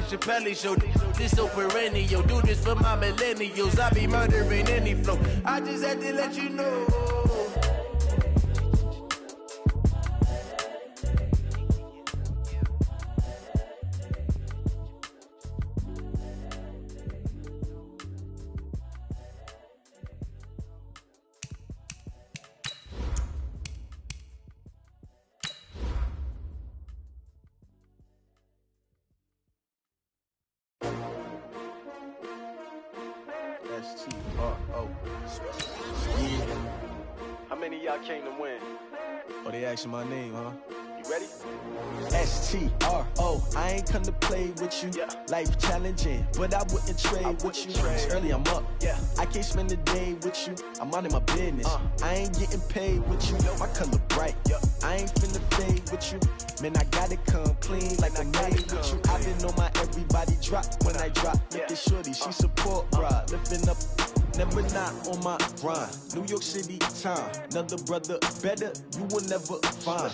Chappelle show. This so perennial. Do this for my millennials. I be murdering any flow. I just had to let you know. S-T-R-O. Yeah. How many of y'all came to win? Oh, they asking my name, huh? You ready? S-T-R-O. I ain't come to play with you. Yeah. Life challenging, but I wouldn't trade with you. It's early, I'm up. Yeah. I can't spend the day with you. I'm minding my business. I ain't getting paid with you. My color bright. Yeah. I ain't finna fade with you. Man, I gotta come clean like I'm made with you. I've been on my everybody drop when I drop. Look at shorty, she support ride. Lifting up, never not on my grind. New York City time. Another brother better, you will never find.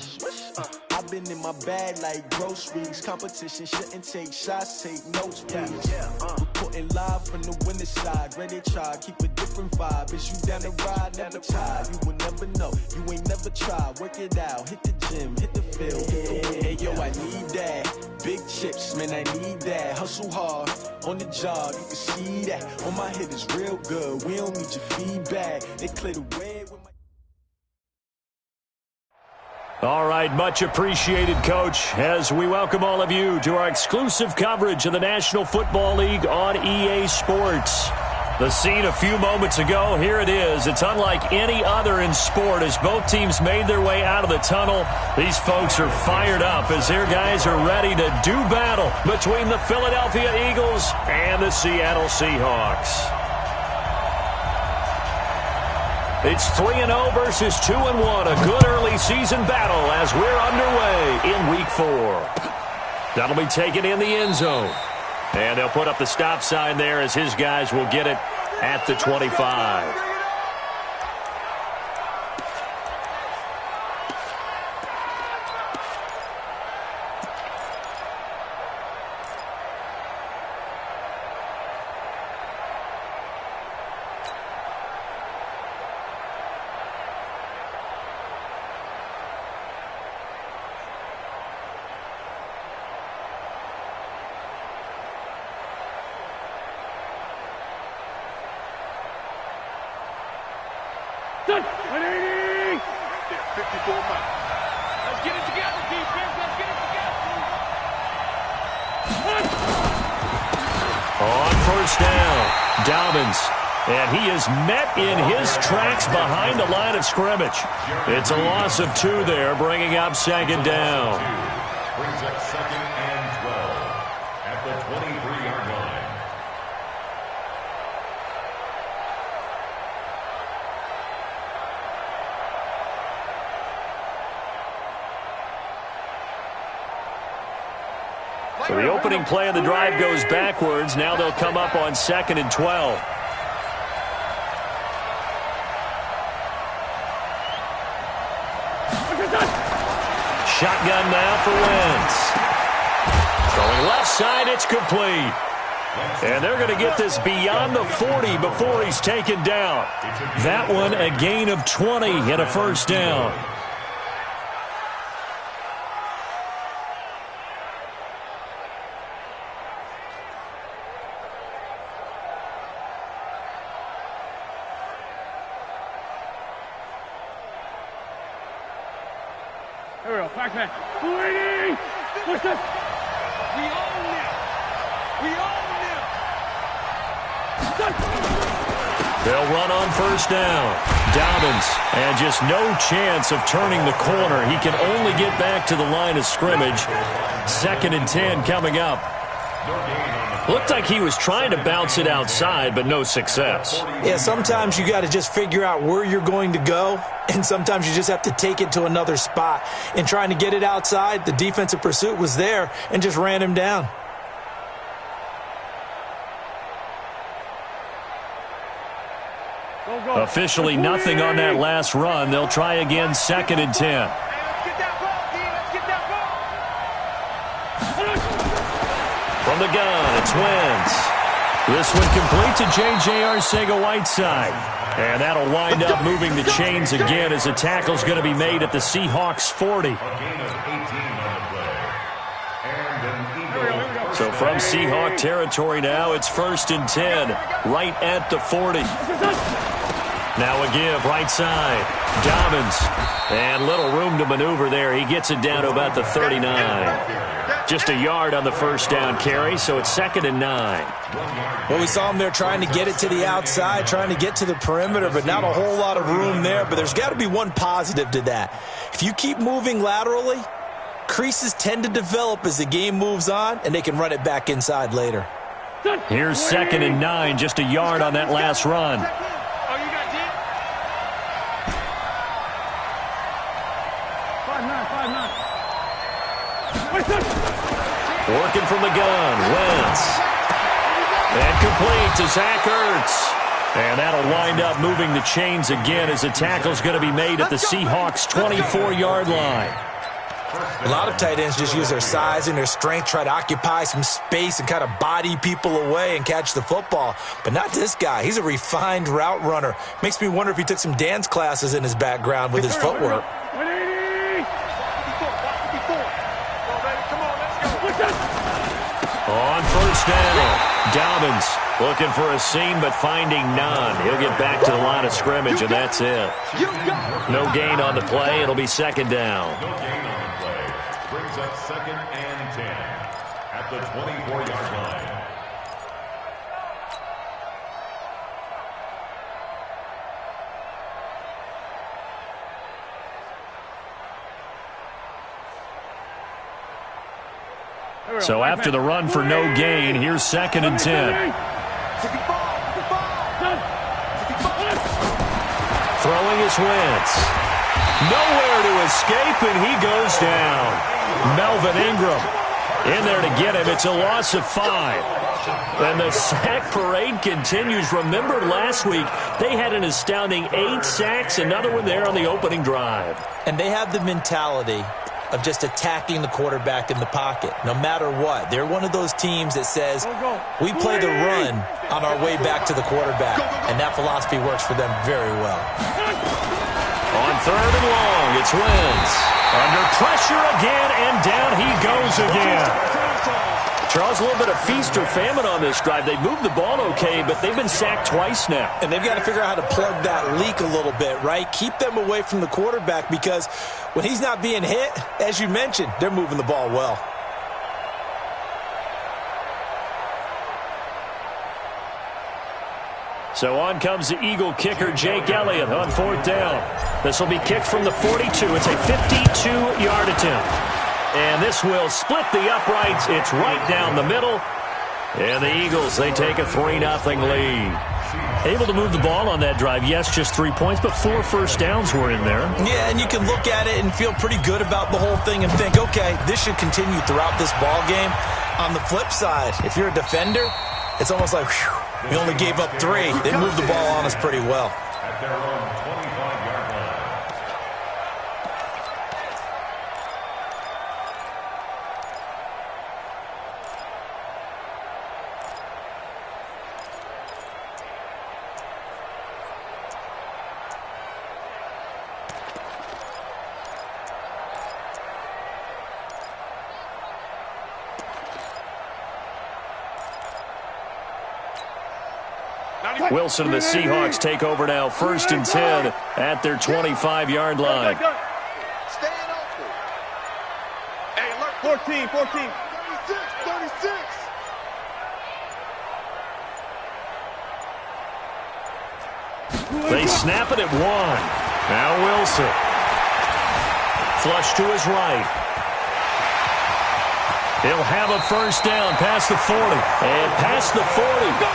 I've been in my bag like groceries. Competition shouldn't take shots, take notes, please. Reporting live from the winning side. Ready to try, keep a different vibe. Is you down the ride, never tired. You will never know, you ain't never tried. Work it out, hit the gym, hit the field, hit the wind. Hey yo, I need that. Big chips, man, I need that. Hustle hard, on the job, you can see that. On my head is real good, we don't need your feedback. They clear the way with my... All right, much appreciated, Coach, as we welcome all of you to our exclusive coverage of the National Football League on EA Sports. The scene a few moments ago, here it is. It's unlike any other in sport as both teams made their way out of the tunnel. These folks are fired up as their guys are ready to do battle between the Philadelphia Eagles and the Seattle Seahawks. It's 3-0 versus 2-1, a good early season battle as we're underway in Week 4. That'll be taken in the end zone. And they'll put up the stop sign there as his guys will get it at the 25. Good. 180. 54 miles. Let's get it together, defense. Let's get it together. On first down, Dobbins. And he is met in his tracks behind the line of scrimmage. It's a loss of 2 there, bringing up second down. Brings up second and 12 at the 23-yard line. So the opening play of the drive goes backwards. Now they'll come up on second and 12. Shotgun now for Wentz. Throwing left side, it's complete. And they're going to get this beyond the 40 before he's taken down. That one a gain of 20 and a first down. Here we go. Back. 280. Push this. We own it. We own it. They'll run on first down. Dobbins, and just no chance of turning the corner. He can only get back to the line of scrimmage. Second and 10 coming up. Looked like he was trying to bounce it outside, but no success. Yeah, sometimes you got to just figure out where you're going to go, and sometimes you just have to take it to another spot. And trying to get it outside, the defensive pursuit was there and just ran him down. Officially nothing on that last run. They'll try again second and 10. From the gun, it's Wentz. This one complete to J.J. Arcega-Whiteside. And that'll wind up moving the chains again as a tackle's going to be made at the Seahawks 40. So from Seahawk territory now, it's 1st and 10, right at the 40. Now a give, right side. Dobbins. And little room to maneuver there. He gets it down to about the 39. Just a yard on the first down carry, so it's 2nd and 9. Well, we saw him there trying to get it to the outside, trying to get to the perimeter, but not a whole lot of room there. But there's got to be one positive to that. If you keep moving laterally, creases tend to develop as the game moves on, and they can run it back inside later. Here's 2nd and 9, just a yard on that last run. Working from the gun, Wentz. And complete to Zach Ertz. And that'll wind up moving the chains again as the tackle's going to be made at the Seahawks' 24-yard line. A lot of tight ends just use their size and their strength, try to occupy some space and kind of body people away and catch the football. But not this guy. He's a refined route runner. Makes me wonder if he took some dance classes in his background with his footwork. On first down, Dobbins looking for a seam but finding none. He'll get back to the line of scrimmage, and that's it. No gain on the play. It'll be 2nd down. No gain on the play. Brings up 2nd and 10 at the 24-yard line. So after the run for no gain, here's 2nd and 10. Throwing is Wentz. Nowhere to escape, and he goes down. Melvin Ingram in there to get him. It's a loss of 5. And the sack parade continues. Remember last week, they had an astounding 8 sacks, another one there on the opening drive. And they have the mentality of just attacking the quarterback in the pocket, no matter what. They're one of those teams that says, we play the run on our way back to the quarterback, and that philosophy works for them very well. On 3rd and long, it's Wentz. Under pressure again, and down he goes again. Charles, a little bit of feast or famine on this drive. They moved the ball okay, but they've been sacked twice now. And they've got to figure out how to plug that leak a little bit, right? Keep them away from the quarterback, because when he's not being hit, as you mentioned, they're moving the ball well. So on comes the Eagle kicker, Jake Elliott, on 4th down. This will be kicked from the 42. It's a 52-yard attempt. And this will split the uprights. It's right down the middle. And the Eagles, they take a 3-0 lead. Able to move the ball on that drive. Yes, just 3 points, but 4 first downs were in there. Yeah, and you can look at it and feel pretty good about the whole thing and think, okay, this should continue throughout this ball game. On the flip side, if you're a defender, it's almost like, whew, we only gave up 3. They moved the ball on us pretty well. At their own 25-yard line. Wilson and the Seahawks take over now, 1st and 10 at their 25-yard line. Staying open. Hey, look, 14. 36. They snap it at 1. Now Wilson. Flush to his right. He'll have a first down past the 40. And past the 40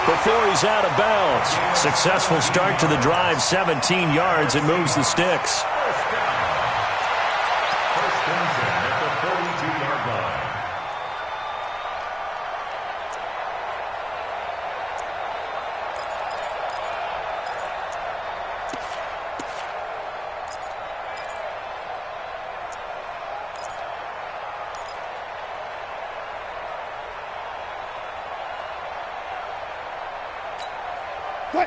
before he's out of bounds. Successful start to the drive, 17 yards, and moves the sticks. First and 10 at the 42-yard line.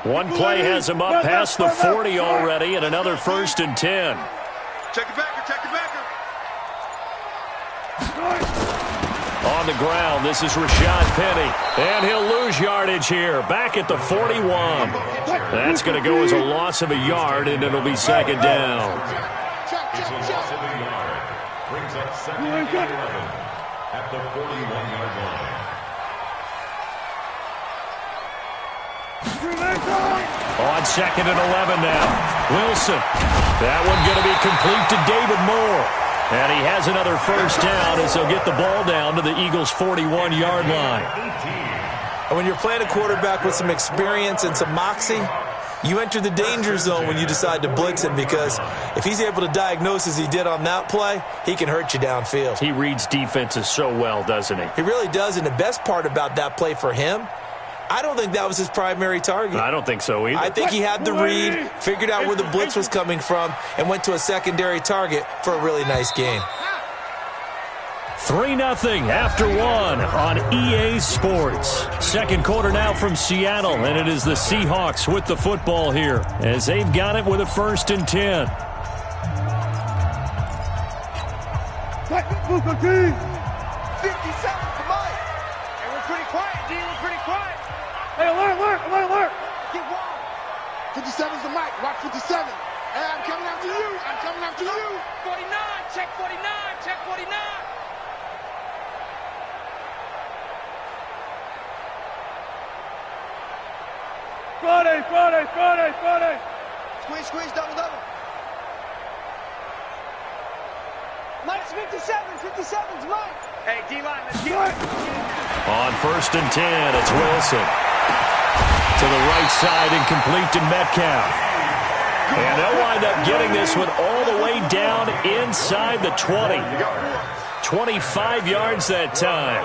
One play has him up past the 40 already, and another 1st and 10. Check it back, check it back. On the ground, this is Rashad Penny, and he'll lose yardage here, back at the 41. That's going to go as a loss of a yard, and it'll be 2nd down. It's a loss of a yard. Brings up 2nd and 11 at the 41-yard line. On 2nd and 11 now. Wilson. That one going to be complete to David Moore. And he has another 1st down as he'll get the ball down to the Eagles' 41-yard line. And when you're playing a quarterback with some experience and some moxie, you enter the danger zone when you decide to blitz him, because if he's able to diagnose as he did on that play, he can hurt you downfield. He reads defenses so well, doesn't he? He really does, and the best part about that play for him, I don't think that was his primary target. I don't think so either. I think he had the read, figured out where the blitz was coming from, and went to a secondary target for a really nice gain. 3-0 after 1 on EA Sports. 2nd quarter now from Seattle, and it is the Seahawks with the football here as they've got it with a 1st and 10. 57 for Mike. And we're pretty quiet, D. We're pretty quiet. Hey, alert. Get wild. 57's the Mike. Watch 57. Hey, I'm coming after you. 49. Check 49. Friday. Squeeze, double. Mike's 57's Mike. Hey, D-line, let's get it. On 1st and 10, it's Wilson. To the right side and complete to Metcalf. And they'll wind up getting this one all the way down inside the 20. 25 yards that time.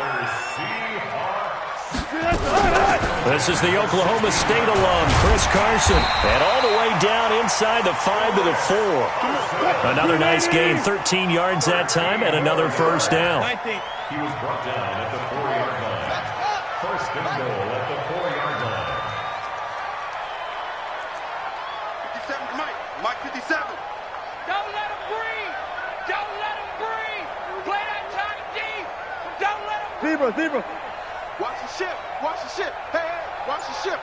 This is the Oklahoma State alum, Chris Carson. And all the way down inside the 5 to the 4. Another nice gain, 13 yards that time, and another 1st down. He was brought down at the 4-yard line. 1st and goal at the 4-yard line. 57's Mike 57. Don't let him breathe. Play that time deep. Don't let him. Zebra. Watch the ship. Hey, watch the ship.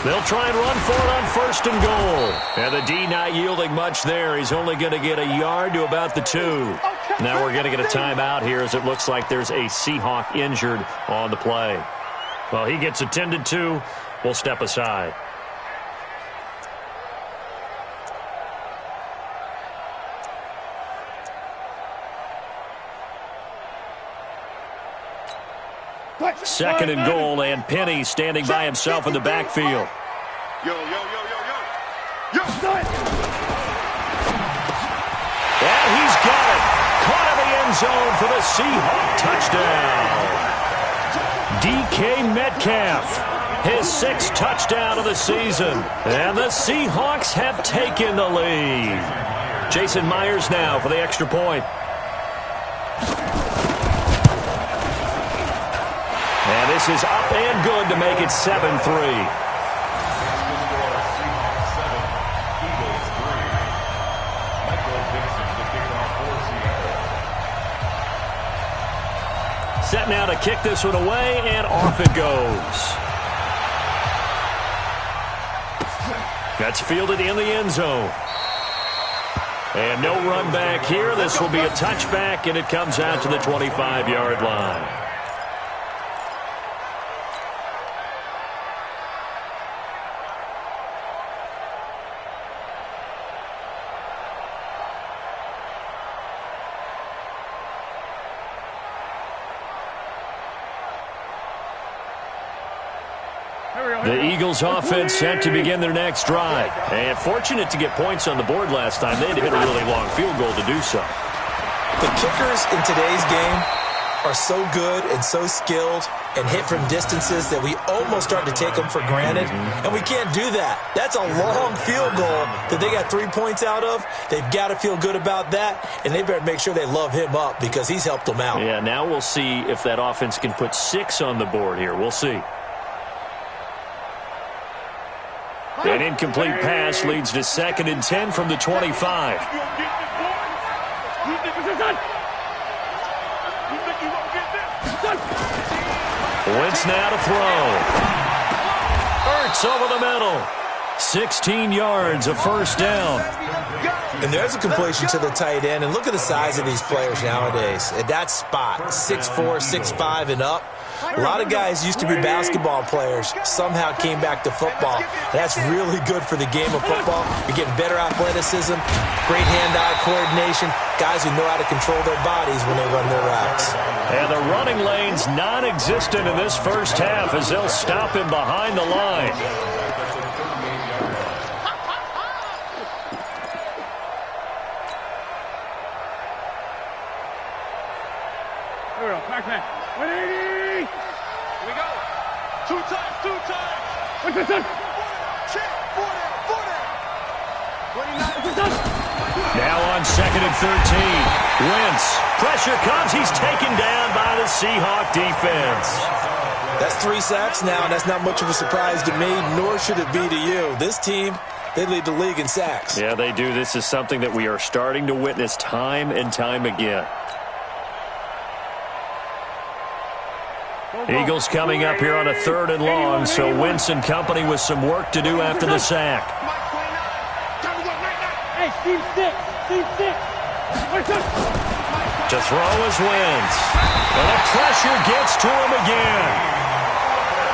They'll try and run for it on 1st and goal. And the D not yielding much there. He's only going to get a yard to about the 2. Now we're going to get a timeout here as it looks like there's a Seahawk injured on the play. Well, he gets attended to. We'll step aside. Second and goal, and Penny standing by himself in the backfield. Yo. And he's got it. Caught in the end zone for the Seahawk touchdown. DK Metcalf, his 6th touchdown of the season. And the Seahawks have taken the lead. Jason Myers now for the extra point. And this is up and good to make it 7-3. Set now to kick this one away, and off it goes. That's fielded in the end zone. And no run back here. This will be a touchback, and it comes out to the 25-yard line. The Eagles offense set to begin their next drive. And fortunate to get points on the board last time. They had to hit a really long field goal to do so. The kickers in today's game are so good and so skilled and hit from distances that we almost start to take them for granted, and we can't do that. That's a long field goal that they got 3 points out of. They've got to feel good about that, and they better make sure they love him up because he's helped them out. Yeah, now we'll see if that offense can put 6 on the board here. We'll see. An incomplete pass leads to 2nd and 10 from the 25. Wentz now to throw. Ertz over the middle. 16 yards, a first down. And there's a completion to the tight end. And look at the size of these players nowadays. At that spot, 6'4", 6'5", and up. A lot of guys used to be basketball players, somehow came back to football. And that's really good for the game of football. You're getting better athleticism, great hand-eye coordination, guys who know how to control their bodies when they run their routes. And the running lane's non-existent in this first half as they'll stop him behind the line. Here we go, back man. 180! Here we go. Two times. What's this? Check, 4 down. 29. Now on 2nd and 13. Wentz. Pressure comes. He's taken down by the Seahawk defense. That's 3 sacks now, and that's not much of a surprise to me, nor should it be to you. This team, they lead the league in sacks. Yeah, they do. This is something that we are starting to witness time and time again. Eagles coming up here on a 3rd and long, so Wentz and company with some work to do after the sack. Hey, Steve 6. To throw is Wentz. And the pressure gets to him again.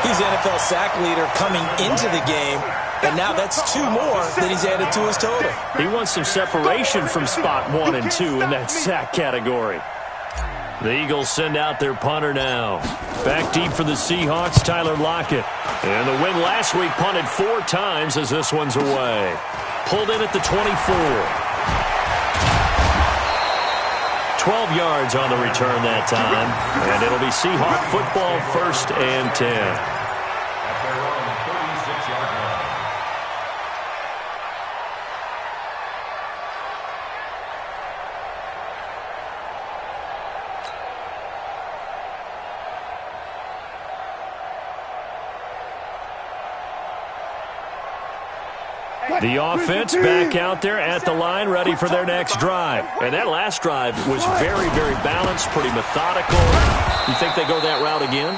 He's NFL sack leader coming into the game, and now that's 2 more that he's added to his total. He wants some separation from spot 1 and 2 in that sack category. The Eagles send out their punter now. Back deep for the Seahawks, Tyler Lockett. And the win last week punted 4 times as this one's away. Pulled in at the 24. 12 yards on the return that time. And it'll be Seahawk football 1st and 10. At their own 36-yard line. The offense back out there at the line, ready for their next drive. And that last drive was very, very balanced, pretty methodical. You think they go that route again?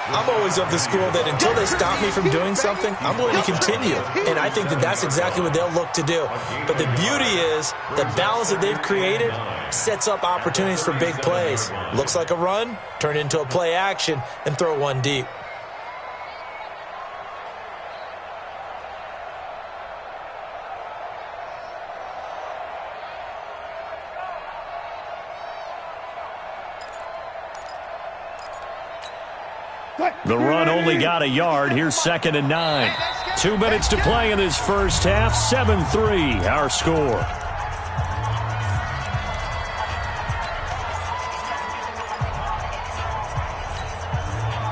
I'm always of the school that until they stop me from doing something, I'm going to continue. And I think that that's exactly what they'll look to do. But the beauty is the balance that they've created sets up opportunities for big plays. Looks like a run, turn into a play action, and throw one deep. The run only got a yard. Here's 2nd and 9. 2 minutes to play in this first half. 7-3, our score.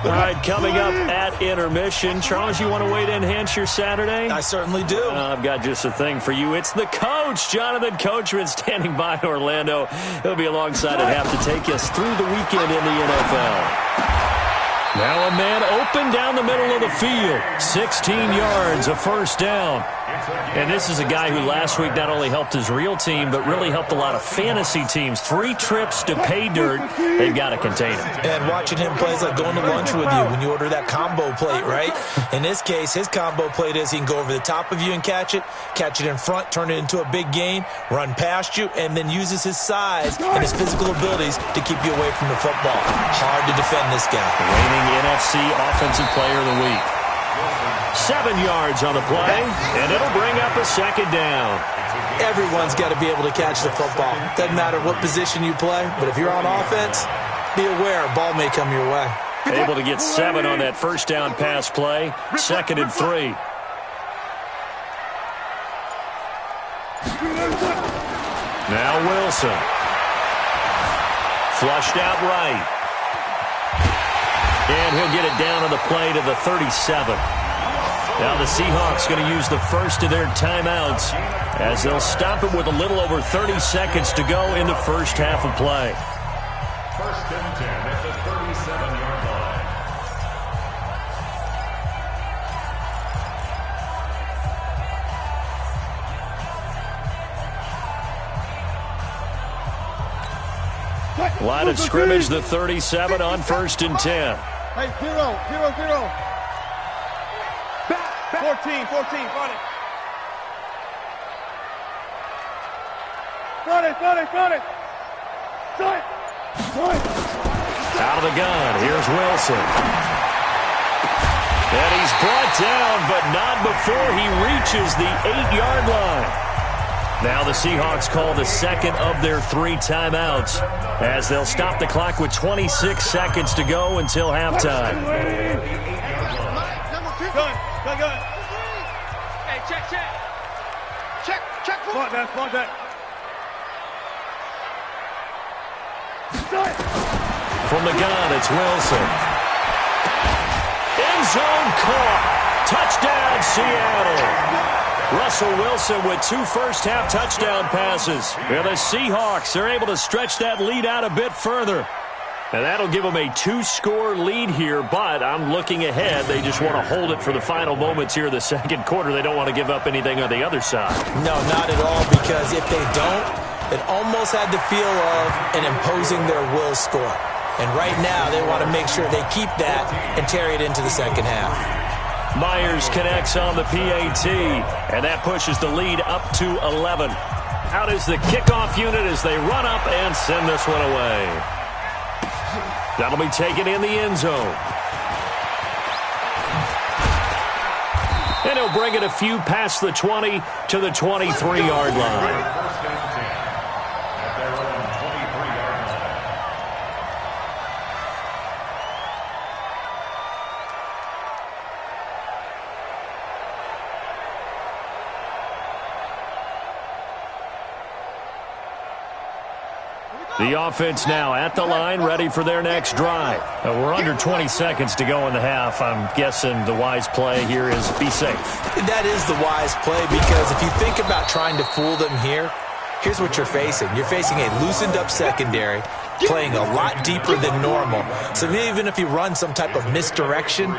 All right, coming up at intermission. Charles, you want to wait to enhance your Saturday? I certainly do. I've got just a thing for you. It's the coach, Jonathan Coachman, standing by in Orlando. He'll be alongside at half to take us through the weekend in the NFL. Now a man open down the middle of the field. 16 yards, a first down. And this is a guy who last week not only helped his real team, but really helped a lot of fantasy teams. 3 trips to pay dirt. They've got to contain him. And watching him play is like going to lunch with you when you order that combo plate, right? In this case, his combo plate is he can go over the top of you and catch it in front, turn it into a big gain, run past you, and then uses his size and his physical abilities to keep you away from the football. Hard to defend this guy. Reigning NFC Offensive Player of the Week. 7 yards on the play, and it'll bring up a 2nd down. Everyone's got to be able to catch the football. Doesn't matter what position you play, but if you're on offense, be aware a ball may come your way. Able to get 7 on that first down pass play. 2nd and 3. Now Wilson. Flushed out right. And he'll get it down on the play to the 37. Now the Seahawks going to use the first of their timeouts as they'll stop it with a little over 30 seconds to go in the first half of play. First and 10 at the 37-yard line. Line of scrimmage, the 37 on first and 10. Hey, 0, 0, 0. Back, 14, 14, got it. Got it. Out of the gun, here's Wilson. And he's brought down, but not before he reaches the 8-yard line. Now the Seahawks call the second of their 3 timeouts as they'll stop the clock with 26 seconds to go until halftime. Gun. Hey, check. Front that. From the gun, it's Wilson. End zone caught. Touchdown, Seattle. Russell Wilson with 2 first-half touchdown passes. And the Seahawks are able to stretch that lead out a bit further. And that'll give them a 2-score lead here, but I'm looking ahead. They just want to hold it for the final moments here in the second quarter. They don't want to give up anything on the other side. No, not at all, because if they don't, it almost had the feel of an imposing their will score. And right now, they want to make sure they keep that and carry it into the second half. Myers connects on the PAT, and that pushes the lead up to 11. Out is the kickoff unit as they run up and send this one away. That'll be taken in the end zone. And he'll bring it a few past the 20 to the 23-yard line. The offense now at the line, ready for their next drive. We're under 20 seconds to go in the half. I'm guessing the wise play here is be safe. That is the wise play, because if you think about trying to fool them here, here's what you're facing. You're facing a loosened up secondary, playing a lot deeper than normal. So even if you run some type of misdirection,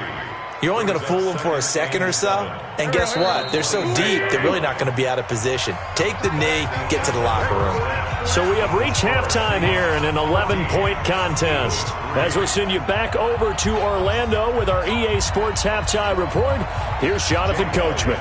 you're only going to fool them for a second or so. And guess what? They're so deep, they're really not going to be out of position. Take the knee, get to the locker room. So we have reached halftime here in an 11-point contest. As we send you back over to Orlando with our EA Sports Halftime Report, here's Jonathan Coachman.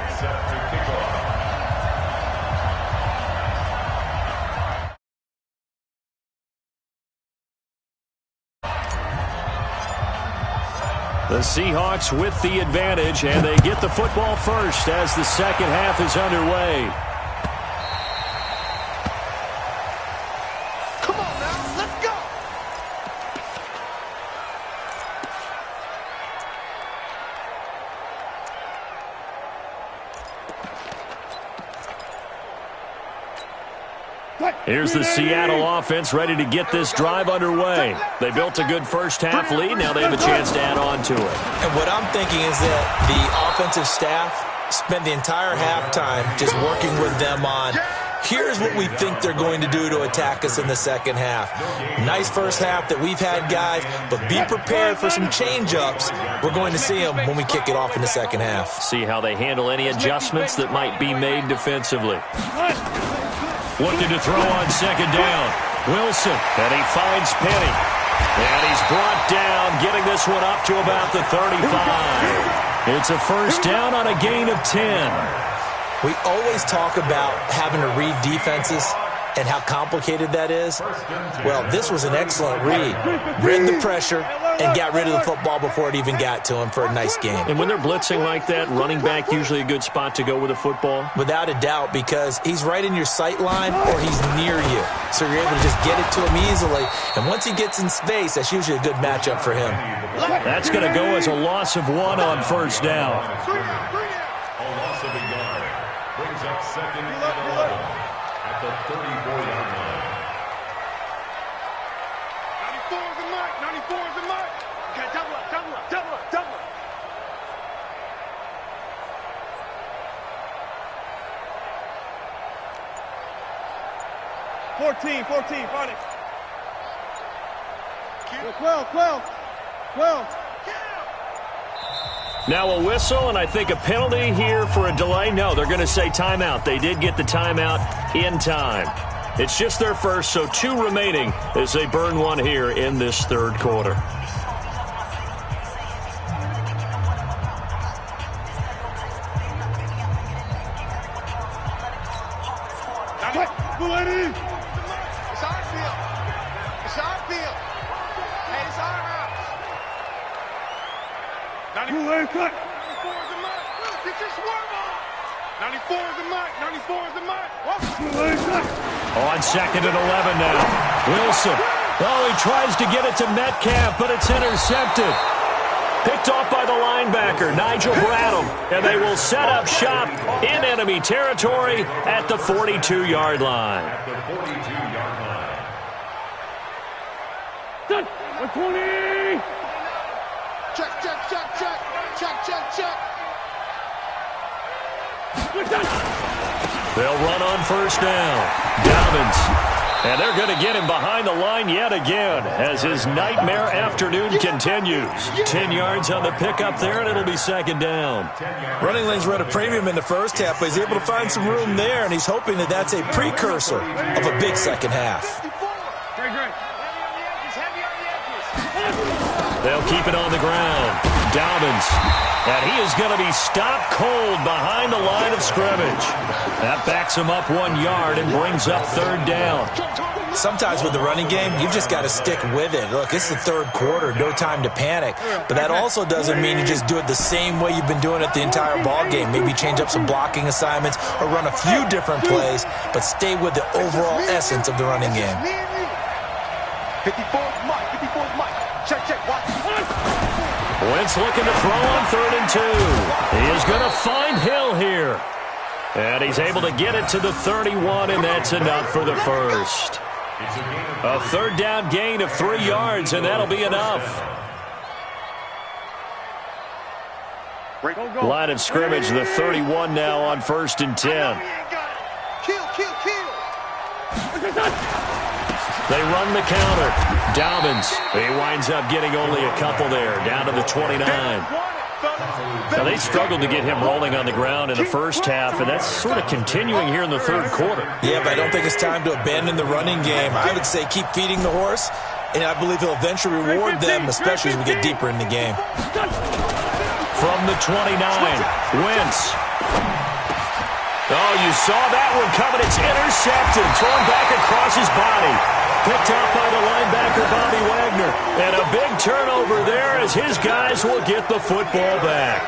The Seahawks with the advantage, and they get the football first as the second half is underway. Come on now, let's go. Here's the Seattle offense ready to get this drive underway. They built a good first-half lead. Now they have a chance to add on to it. And what I'm thinking is that the offensive staff spent the entire halftime just working with them on, here's what we think they're going to do to attack us in the second half. Nice first half that we've had, guys, but be prepared for some change-ups. We're going to see them when we kick it off in the second half. See how they handle any adjustments that might be made defensively. Looking to throw on second down. Wilson, and he finds Penny. And he's brought down, getting this one up to about the 35. It's a first down on a gain of 10. We always talk about having to read defenses and how complicated that is. Well, this was an excellent read. Read the pressure and got rid of the football before it even got to him for a nice game. And when they're blitzing like that, running back usually a good spot to go with a football? Without a doubt, because he's right in your sight line or he's near you. So you're able to just get it to him easily. And once he gets in space, that's usually a good matchup for him. That's going to go as a loss of 1 on first down. A loss of a yard brings up second and 11 at the 34-yard line. 94 is the mark. 94 is the mark. Okay, double up. 14, find it. 12. Now a whistle, and I think a penalty here for a delay. No, they're going to say timeout. They did get the timeout in time. It's just their first, so 2 remaining as they burn one here in this third quarter. It's our field. It's our field. Hey, it's our house. 94 is the mic. Get your swerve on. 94 is the mic. 94 is the mic. On second and 11 now. Wilson. Oh, he tries to get it to Metcalf, but it's intercepted. Picked off by the linebacker, Nigel Bradham, and they will set up shop in enemy territory at the 42-yard line. At the 42-yard line. 120. Check. They'll run on first down. Dobbins. And they're going to get him behind the line yet again as his nightmare afternoon continues. 10 yards on the pickup there, and it'll be second down. Running lanes were at a premium in the first half, but he's able to find some room there, and he's hoping that that's a precursor of a big second half. They'll keep it on the ground. Dobbins. And he is going to be stopped cold behind the line of scrimmage. That backs him up 1 yard and brings up third down. Sometimes with the running game, you've just got to stick with it. Look, it's the third quarter, no time to panic. But that also doesn't mean you just do it the same way you've been doing it the entire ball game. Maybe change up some blocking assignments or run a few different plays, but stay with the overall essence of the running game. 54's Mike. Check, watch. Wentz looking to throw on 3rd and 2. He is going to find Hill here. And he's able to get it to the 31, and that's enough for the first. A third down gain of 3 yards, and that'll be enough. Line of scrimmage, the 31 now on 1st and 10. Kill. They run the counter. Dobbins. He winds up getting only a couple there, down to the 29. Now, they struggled to get him rolling on the ground in the first half, and that's sort of continuing here in the third quarter. Yeah, but I don't think it's time to abandon the running game. I would say keep feeding the horse, and I believe he'll eventually reward them, especially as we get deeper in the game. From the 29, Wentz. Oh, you saw that one coming. It's intercepted. Thrown back across his body. Picked up by the linebacker, Bobby Wagner. And a big turnover there as his guys will get the football back.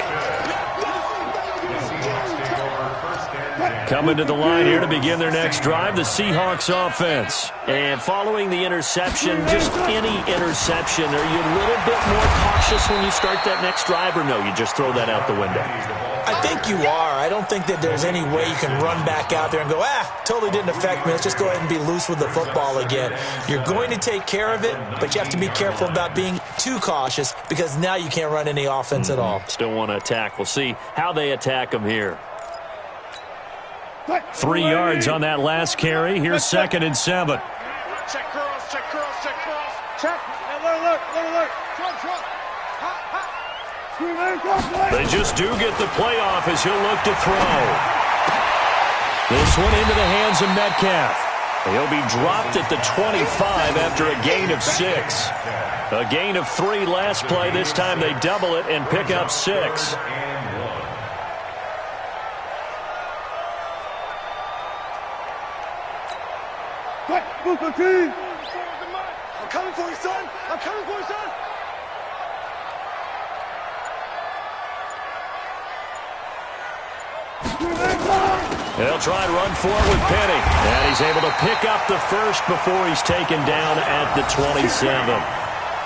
Coming to the line here to begin their next drive, the Seahawks offense. And following the interception, just any interception, are you a little bit more cautious when you start that next drive, or no, you just throw that out the window? I think you are. I don't think that there's any way you can run back out there and go, totally didn't affect me. Let's just go ahead and be loose with the football again. You're going to take care of it, but you have to be careful about being too cautious because now you can't run any offense at all. Still want to attack. We'll see how they attack them here. 3 yards on that last carry. Here's 2nd and 7. Check curls. Check. Look. Trump. They just do get the playoff as he'll look to throw. This one into the hands of Metcalf. He'll be dropped at the 25 after a gain of 6. A gain of 3 last play. This time they double it and pick up 6. I'm coming for you, son. They'll try and run for it with Penny. And he's able to pick up the first before he's taken down at the 27.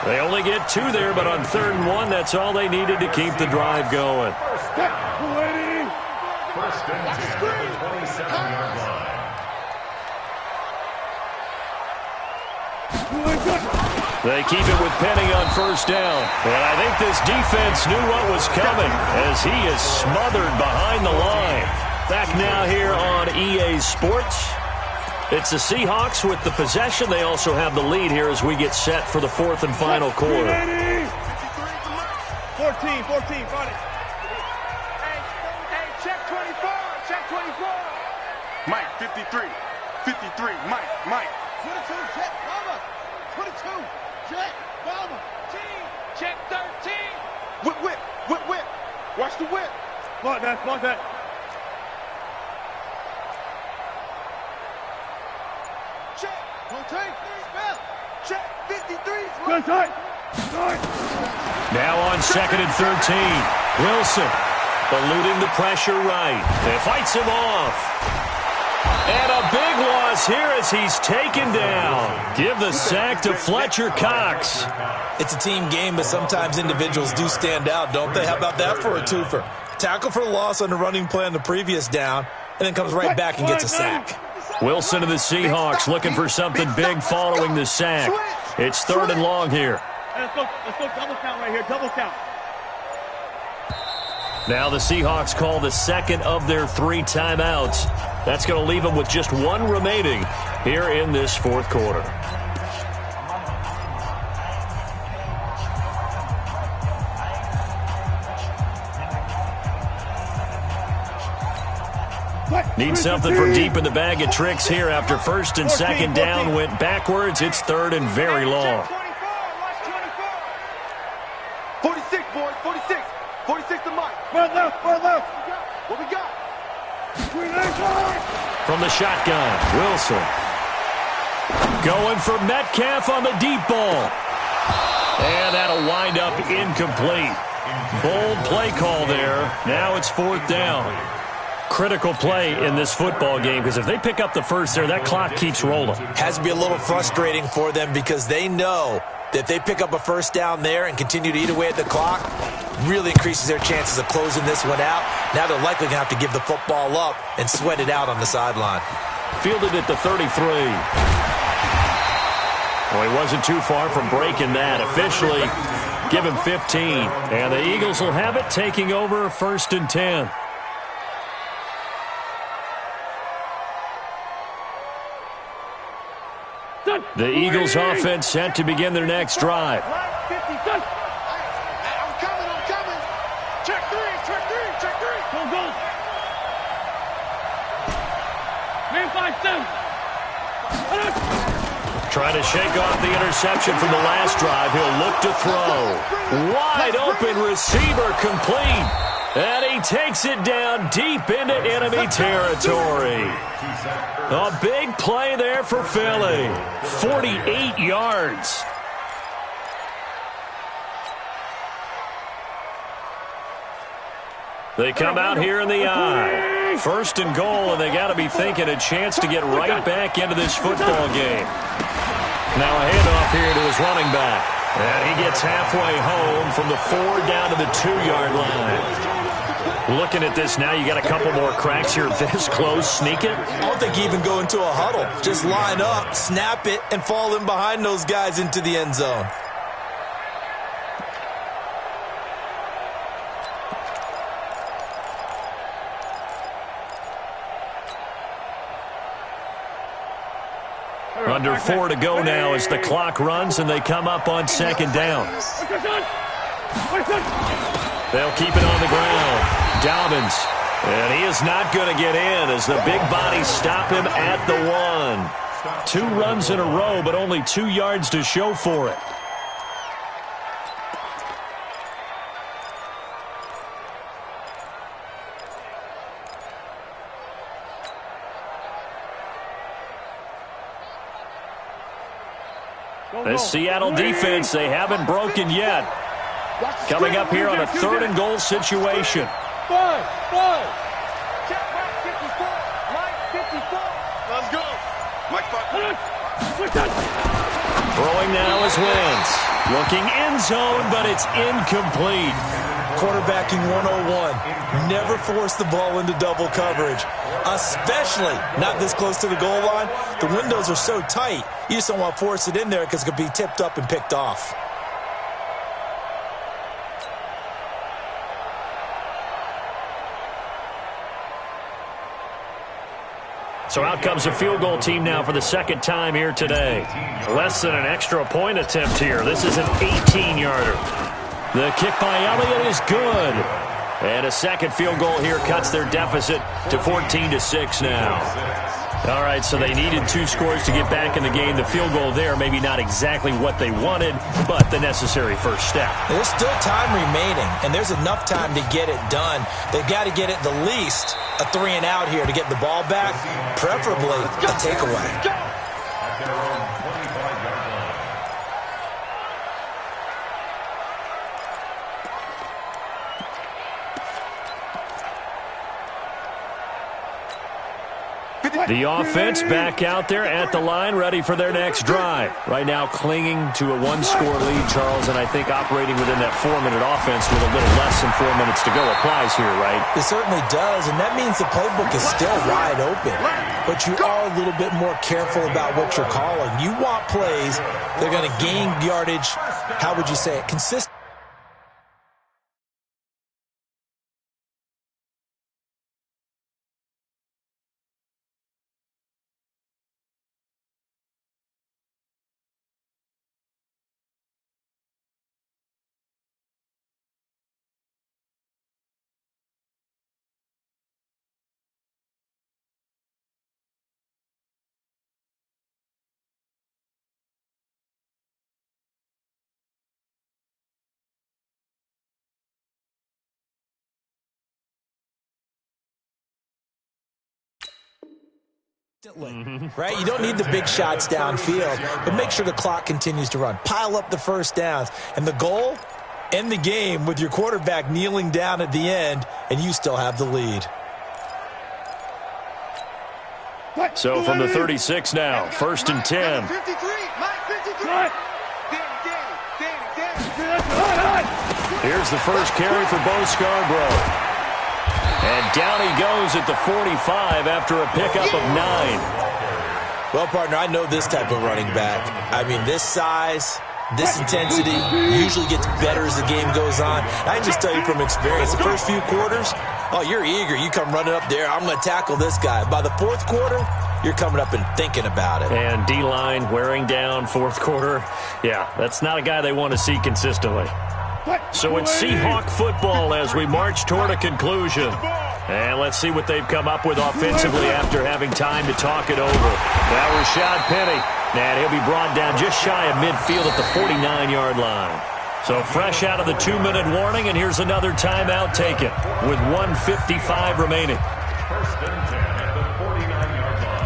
They only get 2 there, but on 3rd and 1, that's all they needed to keep the drive going. First and 10 at the 27-yard line. They keep it with Penny on first down. And I think this defense knew what was coming as he is smothered behind the line. Back now here on EA Sports. It's the Seahawks with the possession. They also have the lead here as we get set for the fourth and final quarter. 14, got it. Hey, check 24, check 24. Mike, 53, Mike. 22, check, Bama. 22, check, Bama. Check 13. Whip. Watch the whip. Block that. Check, don't take, spell. Check, 53. Good tight. Now on 2nd and 13. Wilson eluding the pressure right. They fights him off. And a big loss here as he's taken down. Give the sack to Fletcher Cox. It's a team game, but sometimes individuals do stand out, don't they? How about that for a twofer? Tackle for loss on the running play on the previous down, and then comes right back and gets a sack. Wilson of the Seahawks looking for something big following the sack. It's 3rd and long here. Let's go double count right here, double count. Now the Seahawks call the second of their 3 timeouts. That's going to leave them with just 1 remaining here in this fourth quarter. Need something from deep in the bag of tricks here after 1st and 2nd down went backwards. It's 3rd and very long. 46, boys, 46. 46 to Mike. Far left. What we got? From the shotgun, Wilson. Going for Metcalf on the deep ball. And that'll wind up incomplete. Bold play call there. Now it's 4th down. Critical play in this football game because if they pick up the first there, that clock keeps rolling. Has to be a little frustrating for them because they know that if they pick up a first down there and continue to eat away at the clock, really increases their chances of closing this one out. Now they're likely going to have to give the football up and sweat it out on the sideline. Fielded at the 33. Well, he wasn't too far from breaking that. Officially, give him 15. And the Eagles will have it, taking over 1st and 10. The Eagles offense set to begin their next drive. I'm coming. Check three. Go. Man 5-7. Trying to shake off the interception from the last drive. He'll look to throw. Wide open receiver complete. And he takes it down deep into enemy territory. A big play there for Philly. 48 yards. They come out here in the eye. 1st and goal, and they got to be thinking a chance to get right back into this football game. Now a handoff here to his running back. And he gets halfway home from the 4 down to the 2-yard line. Looking at this now, you got a couple more cracks here this close. Sneak it? I don't think you even go into a huddle. Just line up, snap it, and fall in behind those guys into the end zone. Under 4 to go now as the clock runs and they come up on 2nd down. They'll keep it on the ground. Dobbins. And he is not going to get in as the big bodies stop him at the 1. 2 runs in a row, but only 2 yards to show for it. This Seattle defense, they haven't broken yet. Coming up here on a 3rd and goal situation. 5. Check Mike 54. Let's go. Mike 5. Throwing now is Wentz. Looking end zone, but it's incomplete. Quarterbacking 101. Never force the ball into double coverage, especially not this close to the goal line. The windows are so tight, you just don't want to force it in there because it could be tipped up and picked off. So out comes a field goal team now for the second time here today. Less than an extra point attempt here. This is an 18-yarder. The kick by Elliott is good. And a second field goal here cuts their deficit to 14-6 now. All right, so they needed 2 scores to get back in the game. The field goal there, maybe not exactly what they wanted, but the necessary first step. There's still time remaining, and there's enough time to get it done. They've got to get at the least a 3-and-out here to get the ball back, preferably a takeaway. The offense back out there at the line, ready for their next drive. Right now clinging to a 1-score lead, Charles, and I think operating within that 4-minute offense with a little less than 4 minutes to go applies here, right? It certainly does, and that means the playbook is still wide open. But you are a little bit more careful about what you're calling. You want plays that are going to gain yardage, how would you say it, consistent. Right? You don't need the big shots downfield, but make sure the clock continues to run. Pile up the first downs. And the goal? End the game with your quarterback kneeling down at the end, and you still have the lead. So from the 36 now, 1st and 10. 53, Mike 53. Here's the first carry for Bo Scarborough. And down he goes at the 45 after a pickup of 9. Well, partner, I know this type of running back. I mean, this size, this intensity usually gets better as the game goes on. I can just tell you from experience, the first few quarters, oh, you're eager. You come running up there, I'm going to tackle this guy. By the 4th quarter, you're coming up and thinking about it. And D-line wearing down 4th quarter. Yeah, that's not a guy they want to see consistently. So it's Seahawk football as we march toward a conclusion. And let's see what they've come up with offensively after having time to talk it over. Now Rashad Penny. And he'll be brought down just shy of midfield at the 49-yard line. So fresh out of the 2-minute warning, and here's another timeout taken with 1:55 remaining. 1st and 10 at the 49-yard line.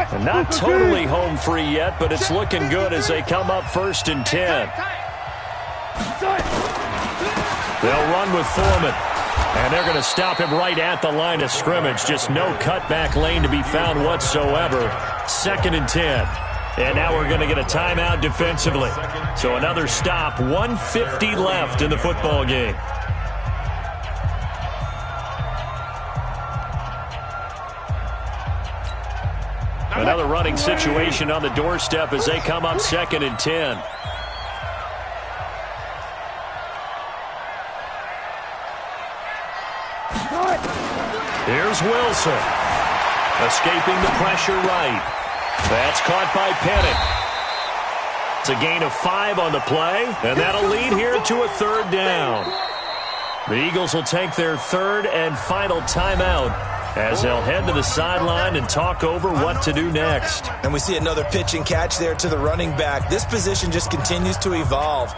And not totally home free yet, but it's looking good as they come up 1st and 10. They'll run with Foreman. And they're going to stop him right at the line of scrimmage. Just no cutback lane to be found whatsoever. 2nd and 10. And now we're going to get a timeout defensively. So another stop. 1:50 left in the football game. Another running situation on the doorstep as they come up 2nd and 10. Here's Wilson. Escaping the pressure right. That's caught by Penning. It's a gain of 5 on the play, and that'll lead here to a 3rd down. The Eagles will take their 3rd and final timeout as they'll head to the sideline and talk over what to do next. And we see another pitch and catch there to the running back. This position just continues to evolve.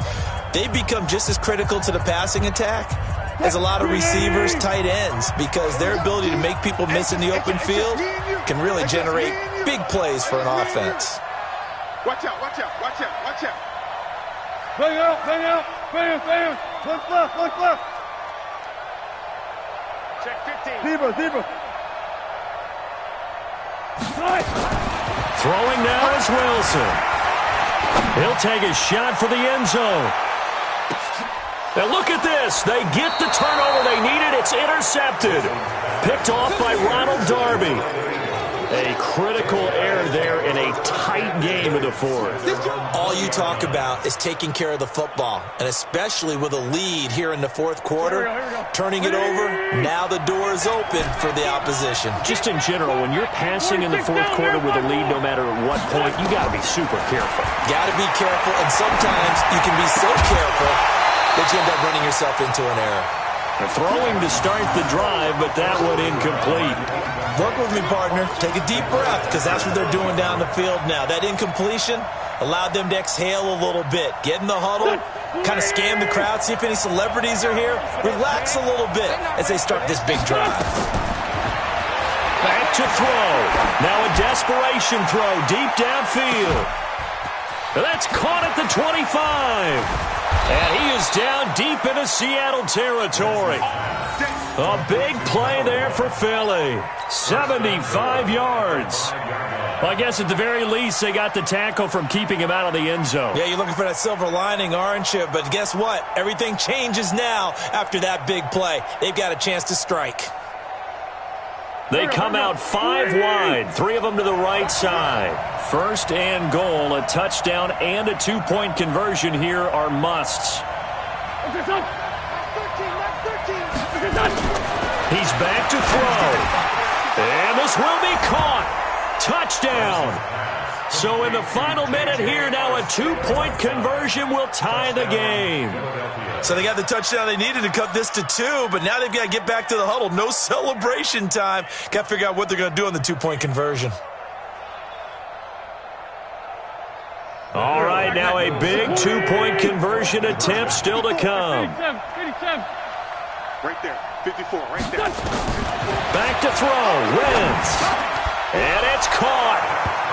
They become just as critical to the passing attack as a lot of receivers, tight ends, because their ability to make people miss in the open field can really generate big plays for an offense. Watch out, watch out, watch out, watch out. Bang out, bang out, bang, bang. Look left, look left. Check 15. Zebra. Throwing now is Wilson. He'll take a shot for the end zone. And look at this. They get the turnover they needed. It's intercepted. Picked off by Ronald Darby. A critical error there in a tight game in the fourth. All you talk about is taking care of the football, and especially with a lead here in the fourth quarter, turning it over, now the door is open for the opposition. Just in general, when you're passing in the fourth quarter with a lead, no matter at what point, you got to be super careful. Got to be careful, and sometimes you can be so careful that you end up running yourself into an error. They're throwing to start the drive, but that one incomplete. Work with me, partner. Take a deep breath, because that's what they're doing down the field now. That incompletion allowed them to exhale a little bit. Get in the huddle, kind of scan the crowd, see if any celebrities are here. Relax a little bit as they start this big drive. Back to throw. Now a desperation throw deep downfield. That's caught at the 25. And he is down deep into Seattle territory. A big play there for Philly. 75 yards. Well, I guess at the very least, they got the tackle from keeping him out of the end zone. Yeah, you're looking for that silver lining, aren't you? But guess what? Everything changes now after that big play. They've got a chance to strike. They come out 5 wide, 3 of them to the right side. First and goal, a touchdown and a 2-point conversion here are musts. He's back to throw. And this will be caught. Touchdown. So in the final minute here, now a 2-point conversion will tie the game. So they got the touchdown they needed to cut this to 2, but now they've got to get back to the huddle. No celebration time. Got to figure out what they're going to do on the 2-point conversion. All right, now a big 2-point conversion attempt still to come. Right there, 54, right there. Back to throw, Wentz. And it's caught.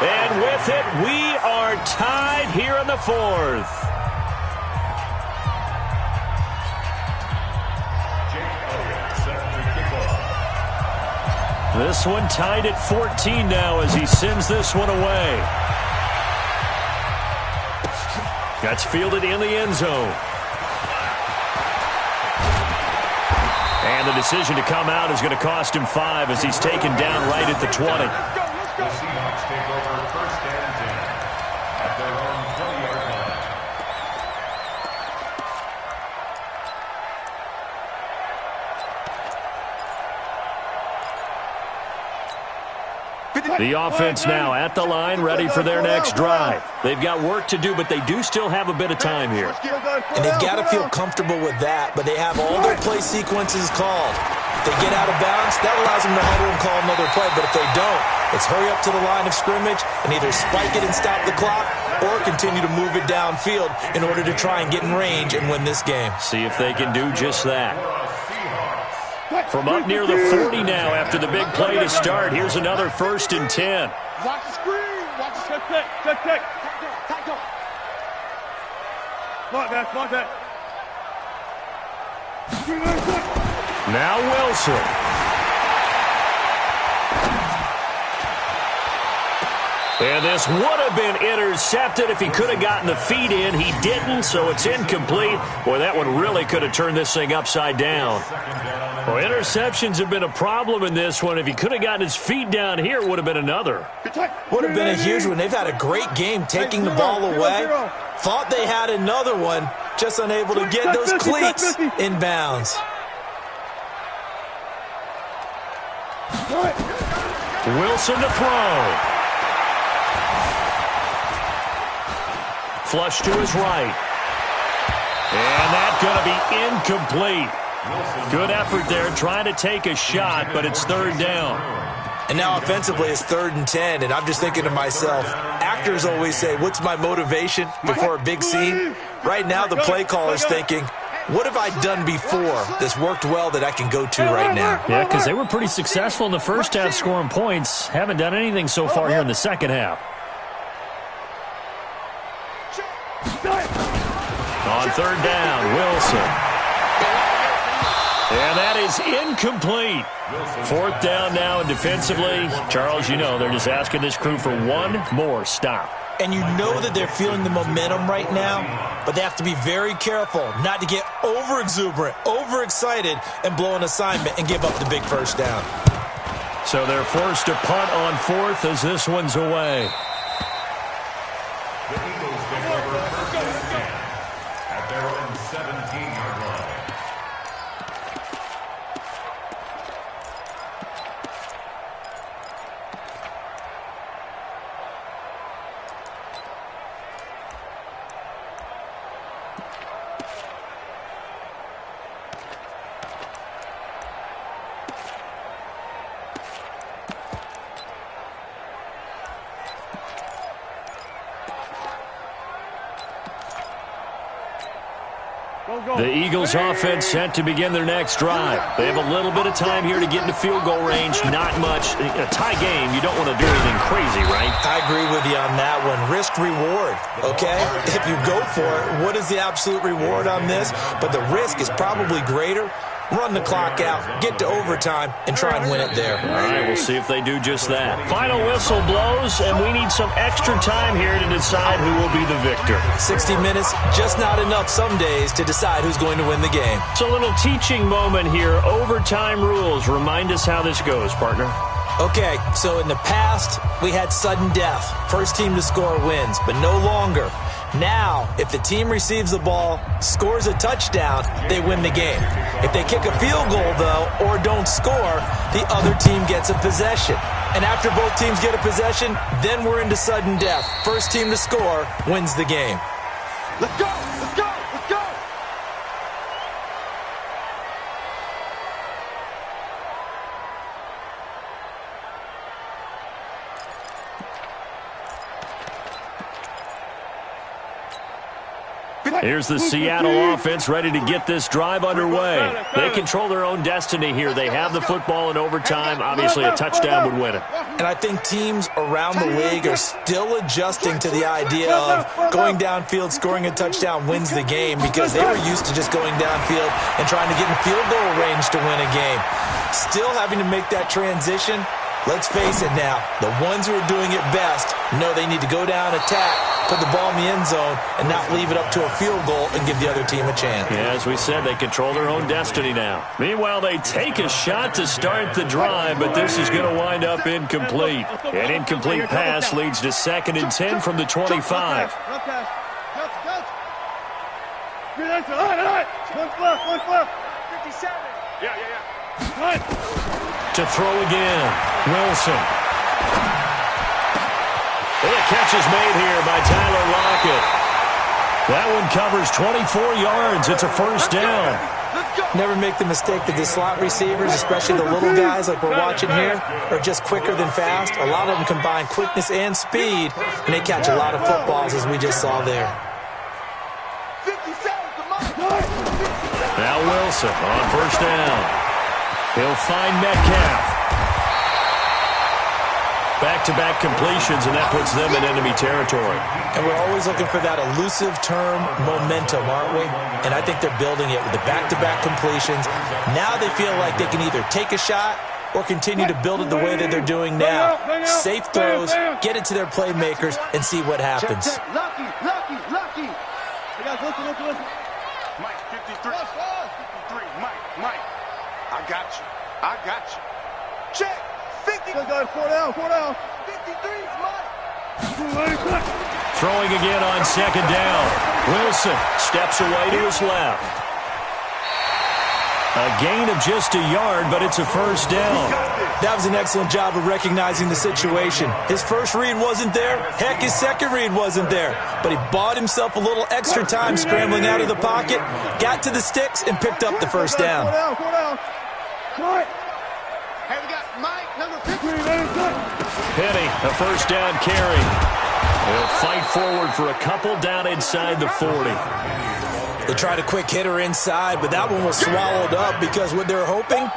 And with it, we are tied here in the fourth. This one tied at 14 now as he sends this one away. That's fielded in the end zone. And the decision to come out is going to cost him 5 as he's taken down right at the 20. The Seahawks take over first and 10 at their own 20-yard line. The offense now at the line, ready for their next drive. They've got work to do, but they do still have a bit of time here. And they've got to feel comfortable with that, but they have all their play sequences called. If they get out of bounds, that allows them to huddle and call another play, but if they don't, it's hurry up to the line of scrimmage and either spike it and stop the clock or continue to move it downfield in order to try and get in range and win this game. See if they can do just that. From up near the 40 now after the big play to start, here's another 1st and 10. Watch the screen. Watch the check. Smart that. Now Wilson. And this would have been intercepted if he could have gotten the feet in. He didn't, so it's incomplete. Boy, that one really could have turned this thing upside down. Well, interceptions have been a problem in this one. If he could have gotten his feet down here, it would have been another. Would have been a huge one. They've had a great game taking the ball away. Thought they had another one, just unable to get those cleats in bounds. Wilson to throw. Flush to his right. And that's going to be incomplete. Good effort there, trying to take a shot, but it's 3rd down. And now offensively, it's 3rd and 10, and I'm just thinking to myself, actors always say, what's my motivation before a big scene? Right now, the play caller's thinking, what have I done before that's worked well that I can go to right now? Yeah, because they were pretty successful in the first half scoring points. Haven't done anything so far here in the second half. On 3rd down, Wilson. And that is incomplete. 4th down now, and defensively, Charles, you know, they're just asking this crew for one more stop. and you know that they're feeling the momentum right now, but they have to be very careful not to get over-exuberant, over-excited, and blow an assignment and give up the big first down. So they're forced to punt on 4th as this one's away. The Eagles take over first and 10 at their own 17-yard line. The Eagles offense set to begin their next drive. They have a little bit of time here to get into field goal range. Not much. A tie game, you don't want to do anything crazy, right? I agree with you on that one. Risk reward, okay? If you go for it, what is the absolute reward on this? But the risk is probably greater. Run the clock out, get to overtime, and try and win it there. All right, we'll see if they do just that. Final whistle blows, and we need some extra time here to decide who will be the victor. 60 minutes, just not enough some days to decide who's going to win the game. It's a little teaching moment here. Overtime rules. Remind us how this goes, partner. Okay, so in the past, we had sudden death. First team to score wins, but no longer. Now, if the team receives the ball, scores a touchdown, they win the game. If they kick a field goal, though, or don't score, the other team gets a possession. And after both teams get a possession, then we're into sudden death. First team to score wins the game. Let's go! Let's go! Let's go! Here's the Seattle offense ready to get this drive underway. They control their own destiny here. They have the football in overtime. Obviously, a touchdown would win it. And I think teams around the league are still adjusting to the idea of going downfield, scoring a touchdown wins the game, because they were used to just going downfield and trying to get in field goal range to win a game. Still having to make that transition. Let's face it now, the ones who are doing it best know they need to go down, attack, put the ball in the end zone, and not leave it up to a field goal and give the other team a chance. Yeah, as we said, they control their own destiny now. Meanwhile, they take a shot to start the drive, but this is going to wind up incomplete. An incomplete pass leads to 2nd and 10 from the 25. One left. 57. Yeah. To throw again, Wilson. And a catch is made here by Tyler Lockett. That one covers 24 yards. It's a first down. Never make the mistake that the slot receivers, especially the little guys like we're watching here, are just quicker than fast. A lot of them combine quickness and speed, and they catch a lot of footballs, as we just saw there. Now Wilson on first down. He'll find Metcalf. Back-to-back completions, and that puts them in enemy territory. And we're always looking for that elusive term, momentum, aren't we? And I think they're building it with the back-to-back completions. Now they feel like they can either take a shot or continue to build it the way that they're doing now. Safe throws, get it to their playmakers, and see what happens. Lucky. You guys listen. Mike, 53. 53. Mike. I got you. Check. 50. Go, 4 down. 53's Mike. Throwing again on second down. Wilson steps away to his left. A gain of just a yard, but it's a first down. That was an excellent job of recognizing the situation. His first read wasn't there. Heck, his second read wasn't there. But he bought himself a little extra time scrambling out of the pocket, got to the sticks, and picked up the first down. 4 down. Hey, we got Mike, number 50. Penny, a first down carry. He'll fight forward for a couple down inside the 40. They tried a quick hitter inside, but that one was swallowed up because what they're hoping,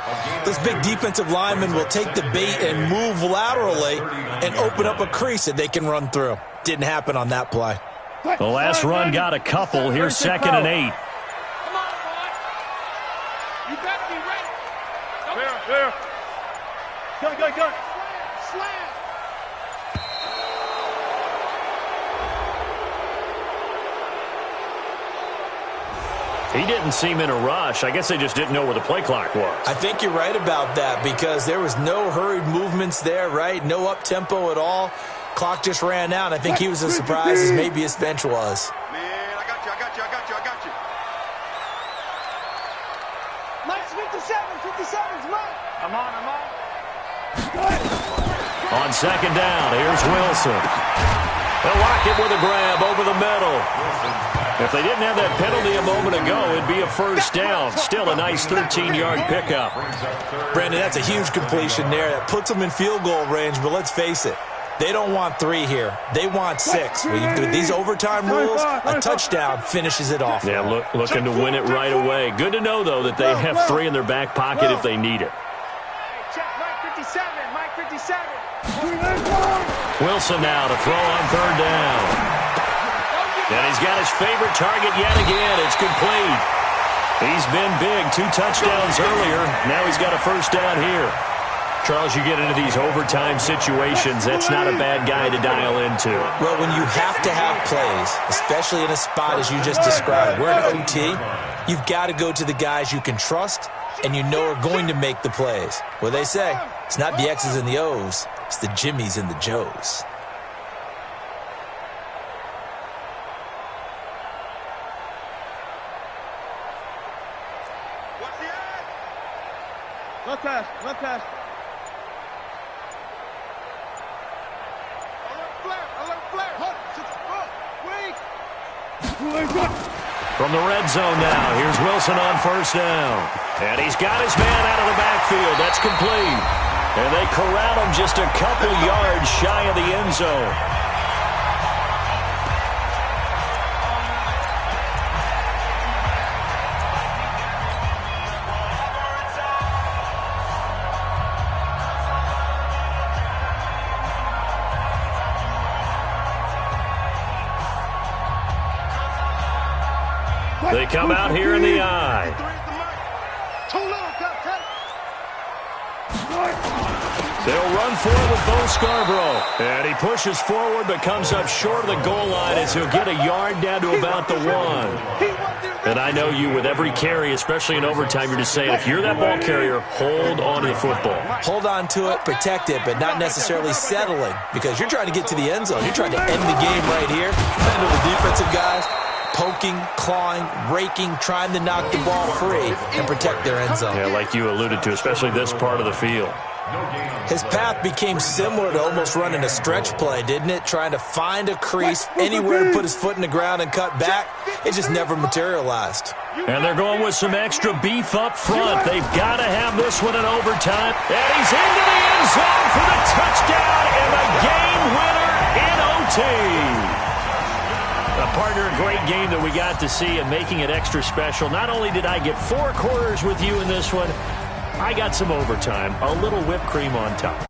this big defensive lineman will take the bait and move laterally and open up a crease that they can run through. Didn't happen on that play. The last run got a couple. Here's 2nd and 8. Come on, boy. You better be ready. There. Go. Slam. He didn't seem in a rush. I guess they just didn't know where the play clock was. I think you're right about that because there was no hurried movements there, right? No up-tempo at all. Clock just ran out. I think he was as surprised as maybe his bench was. Man, I got you. Mike's 57's Mike. I'm on. On second down, here's Wilson. They'll lock it with a grab over the middle. If they didn't have that penalty a moment ago, it'd be a first down. Still a nice 13-yard pickup. Brandon, that's a huge completion there. That puts them in field goal range, but let's face it. They don't want 3 here. They want 6. With these overtime rules, a touchdown finishes it off. Yeah, looking to win it right away. Good to know, though, that they have 3 in their back pocket if they need it. Check Mike 57. Wilson now to throw on third down. And he's got his favorite target yet again. It's complete. He's been big. 2 touchdowns earlier. Now he's got a first down here. Charles, you get into these overtime situations, that's not a bad guy to dial into. Well, when you have to have plays, especially in a spot as you just described, we're in OT, you've got to go to the guys you can trust and you know are going to make the plays. What they say, it's not the X's and the O's, it's the Jimmies and the Joes. Left pass. From the red zone now, here's Wilson on first down. And he's got his man out of the backfield. That's complete. And they corral him just a couple yards shy of the end zone. They come out here in the eye. They'll run for it with Bo Scarborough. And he pushes forward but comes up short of the goal line as he'll get a yard down to about the 1. And I know you, with every carry, especially in overtime, you're just saying, if you're that ball carrier, hold on to the football. Hold on to it, protect it, but not necessarily settling because you're trying to get to the end zone. You're trying to end the game right here. I know the defensive guys poking, clawing, raking, trying to knock the ball free and protect their end zone. Yeah, like you alluded to, especially this part of the field. His path became similar to almost running a stretch play, didn't it? Trying to find a crease, anywhere to put his foot in the ground and cut back. It just never materialized. And they're going with some extra beef up front. They've got to have this one in overtime. And he's into the end zone for the touchdown and the game winner in OT. Partner, a great game that we got to see and making it extra special. Not only did I get 4 quarters with you in this one, I got some overtime, a little whipped cream on top.